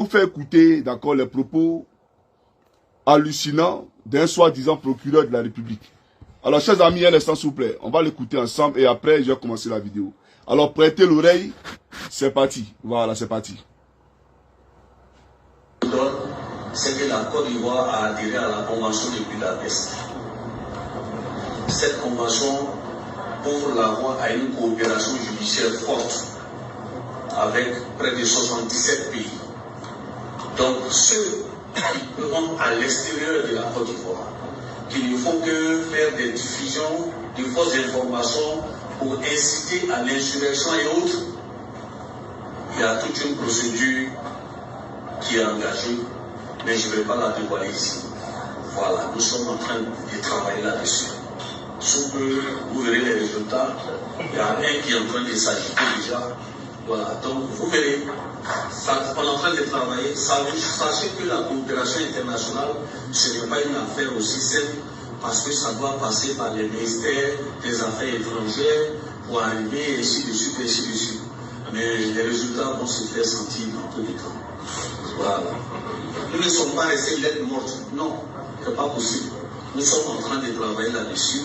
vous faire écouter, d'accord, les propos hallucinants d'un soi-disant procureur de la République. Alors, chers amis, un instant, s'il vous plaît. On va l'écouter ensemble et après, je vais commencer la vidéo. Alors, prêtez l'oreille. C'est parti. Voilà, c'est parti. C'est que la Côte d'Ivoire a adhéré à la Convention de Budapest. Cette convention ouvre la voie à une coopération judiciaire forte avec près de 77 pays. Donc, ceux qui vont à l'extérieur de la Côte d'Ivoire, qui ne font que faire des diffusions de fausses informations pour inciter à l'insurrection et autres, il y a toute une procédure qui est engagée, mais je ne vais pas la dévoiler ici. Voilà, nous sommes en train de travailler là-dessus. Sous peu, vous verrez les résultats. Il y a un qui est en train de s'agiter déjà. Voilà, donc vous verrez, on est en train de travailler. Sachez que la coopération internationale, ce n'est pas une affaire aussi simple, parce que ça doit passer par les ministères des Affaires étrangères pour arriver, ainsi de suite, ainsi de suite. Mais les résultats vont se faire sentir dans peu de temps. Voilà. Nous ne sommes pas restés lettres mortes. Non, ce n'est pas possible. Nous sommes en train de travailler là-dessus,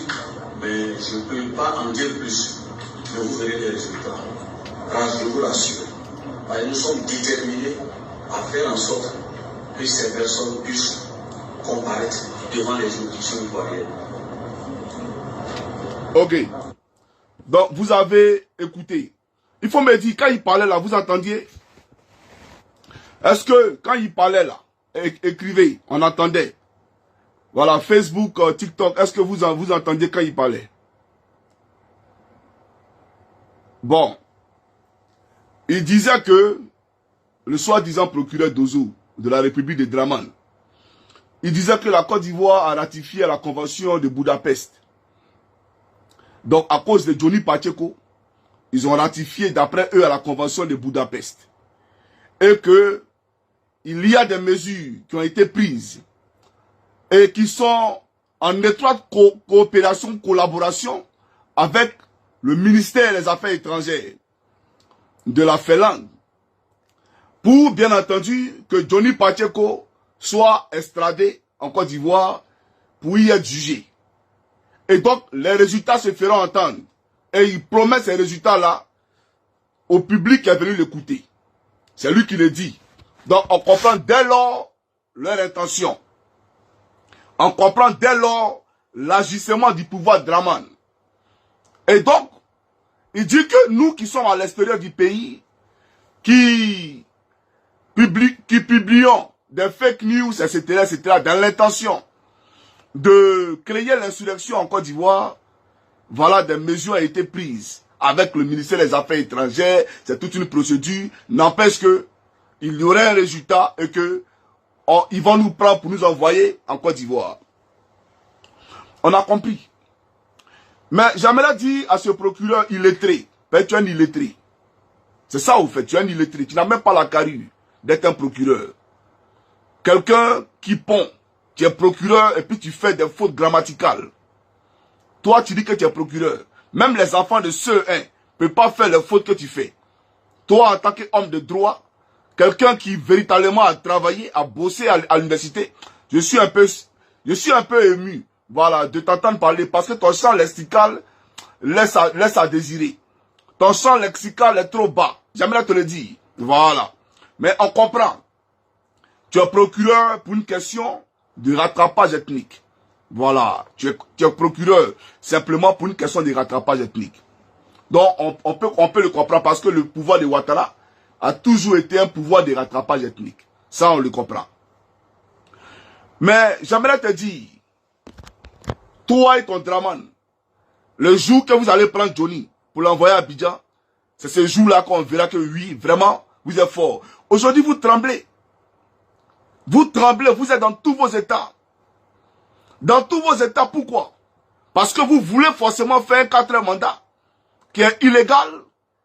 mais je ne peux pas en dire plus. Mais vous verrez les résultats. Je vous rassure. Nous sommes déterminés à faire en sorte que ces personnes puissent comparaître devant les juridictions ivoiriennes. Ok. Donc, vous avez écouté. Il faut me dire, quand il parlait là, vous entendiez? Est-ce que, quand il parlait là, écrivez, on entendait? Voilà, Facebook, TikTok, est-ce que vous entendiez quand il parlait? Bon. Il disait que, le soi-disant procureur d'Ozo, de la République de Draman, il disait que la Côte d'Ivoire a ratifié la convention de Budapest. Donc, à cause de Johnny Pacheco, ils ont ratifié, d'après eux, à la convention de Budapest. Et que, il y a des mesures qui ont été prises et qui sont en étroite coopération, collaboration avec le ministère des Affaires étrangères de la Finlande, pour, bien entendu, que Johnny Pacheco soit extradé en Côte d'Ivoire pour y être jugé. Et donc, les résultats se feront entendre. Et il promet ces résultats-là au public qui est venu l'écouter. C'est lui qui le dit. Donc, on comprend dès lors leur intention. On comprend dès lors l'agissement du pouvoir Draman. Et donc, il dit que nous qui sommes à l'extérieur du pays, qui publions des fake news, etc., dans l'intention de créer l'insurrection en Côte d'Ivoire, voilà, des mesures ont été prises avec le ministère des Affaires étrangères, c'est toute une procédure, n'empêche que il y aurait un résultat et que ils vont nous prendre pour nous envoyer en Côte d'Ivoire. On a compris. Mais j'aimerais dire à ce procureur illettré, tu es un illettré. C'est ça au fait, tu es un illettré, tu n'as même pas la carrure d'être un procureur. Quelqu'un qui pond, tu es procureur et puis tu fais des fautes grammaticales. Toi, tu dis que tu es procureur. Même les enfants de ceux 1 ne peuvent pas faire les fautes que tu fais. Toi, en tant qu'homme de droit, quelqu'un qui véritablement a travaillé, a bossé à l'université, je suis un peu ému, voilà, de t'entendre parler parce que ton champ lexical laisse à désirer. Ton champ lexical est trop bas. J'aimerais te le dire. Voilà. Mais on comprend. Tu es procureur pour une question de rattrapage ethnique. Voilà. Tu es procureur simplement pour une question de rattrapage ethnique. Donc, on peut le comprendre parce que le pouvoir de Ouattara a toujours été un pouvoir de rattrapage ethnique. Ça, on le comprend. Mais j'aimerais te dire, toi et ton Draman, le jour que vous allez prendre Johnny pour l'envoyer à Abidjan, c'est ce jour-là qu'on verra que oui, vraiment, vous êtes fort. Aujourd'hui, vous tremblez. Vous tremblez, vous êtes dans tous vos états. Dans tous vos états, pourquoi? Parce que vous voulez forcément faire un 4e mandat qui est illégal,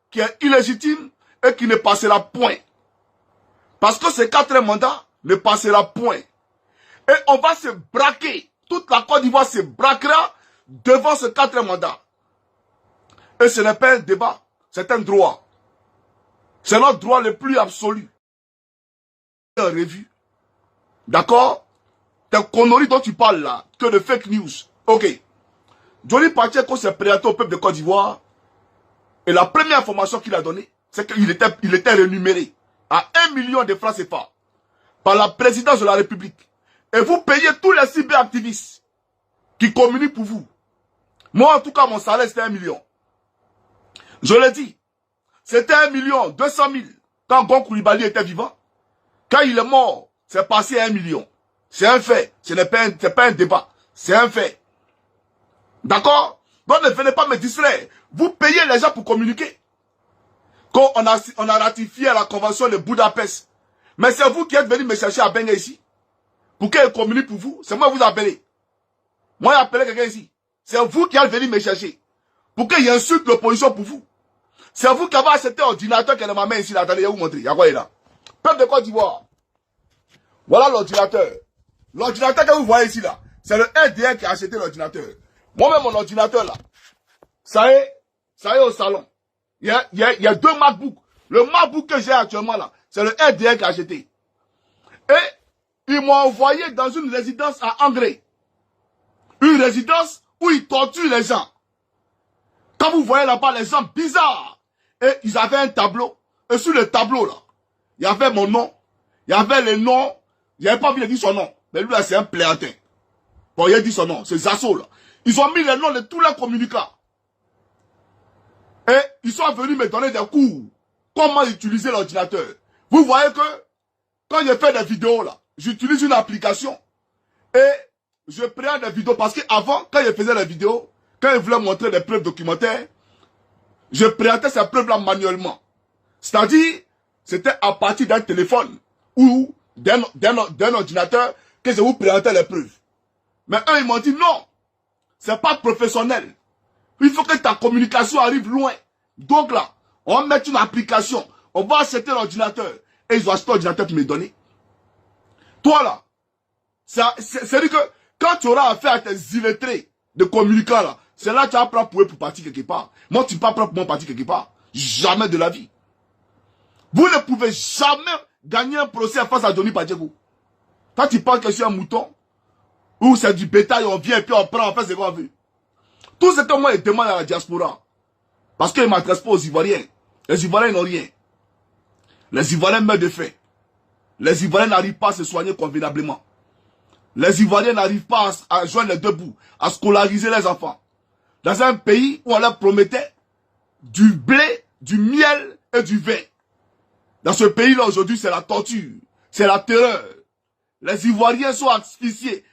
qui est illégitime et qui ne passera point. Parce que ce 4e mandat ne passera point. Et on va se braquer. Toute la Côte d'Ivoire se braquera devant ce 4e mandat. Et ce n'est pas un débat, c'est un droit. C'est notre droit le plus absolu. en revue. D'accord? Tes conneries dont tu parles là, que de fake news. Ok. Johnny Pacheco s'est présenté au peuple de Côte d'Ivoire. Et la première information qu'il a donnée, c'est qu'il était rémunéré à 1 million de francs CFA par la présidence de la République. Et vous payez tous les cyberactivistes qui communiquent pour vous. Moi, en tout cas, mon salaire, c'était 1 million. Je l'ai dit. C'était 1 million 200 000 quand Gon Coulibaly était vivant. Quand il est mort, c'est passé à 1 million. C'est un fait. Ce n'est pas un débat. C'est un fait. D'accord? Donc ne venez pas me distraire. Vous payez les gens pour communiquer. Quand on a ratifié la convention de Budapest. Mais c'est vous qui êtes venu me chercher à Benga ici. Pour qu'elle communique pour vous. C'est moi qui vous appelez. Moi, j'ai appelé quelqu'un ici. C'est vous qui êtes venu me chercher. Pour qu'il insulte l'opposition pour vous. C'est vous qui avez acheté l'ordinateur qui est dans ma main ici. Là. Attendez, je vais vous montrer. Il y a quoi là? Peuple de Côte d'Ivoire. Voilà l'ordinateur. L'ordinateur que vous voyez ici là. C'est le RDR qui a acheté l'ordinateur. Moi-même, mon ordinateur là. Ça y est au salon. Il y a 2 MacBooks. Le MacBook que j'ai actuellement là, c'est le RDR qui a acheté. Et ils m'ont envoyé dans une résidence à André. Une résidence où ils torturent les gens. Quand vous voyez là-bas les gens bizarres. Et ils avaient un tableau. Et sur le tableau là, il y avait mon nom. Il y avait les noms. Il n'y avait pas envie de dire son nom. Mais lui là, c'est un pléatin. Bon, il a dit son nom. C'est Zasso là. Ils ont mis les noms de tous les communicants. Et ils sont venus me donner des cours. Comment utiliser l'ordinateur. Vous voyez que, quand je fais des vidéos là, j'utilise une application. Et je prends des vidéos. Parce qu'avant, quand je faisais les vidéos, quand je voulais montrer des preuves documentaires, je présentais ces preuves là manuellement. C'est-à-dire, c'était à partir d'un téléphone ou d'un ordinateur que je vous présentais les preuves. Mais eux, ils m'ont dit non. C'est pas professionnel. Il faut que ta communication arrive loin. Donc là, on va mettre une application. On va acheter l'ordinateur. Et ils ont acheté l'ordinateur pour me donner. Toi là, c'est-à-dire que quand tu auras affaire à tes illettrés de communicants là, c'est là que tu vas prendre pour partir quelque part. Moi, tu ne peux pas prendre pour mon parti quelque part. Jamais de la vie. Vous ne pouvez jamais gagner un procès face à Johnny Pacheco. Quand tu penses que je suis un mouton, ou c'est du bétail, on vient et puis on prend, on fait ce qu'on veut. Tout ce que moi je demande à la diaspora, parce qu'ils ne m'adressent pas aux Ivoiriens. Les Ivoiriens n'ont rien. Les Ivoiriens meurent de faim. Les Ivoiriens n'arrivent pas à se soigner convenablement. Les Ivoiriens n'arrivent pas à joindre les deux bouts, à scolariser les enfants. Dans un pays où on leur promettait du blé, du miel et du vin. Dans ce pays-là aujourd'hui, c'est la torture, c'est la terreur. Les Ivoiriens sont asphyxiés.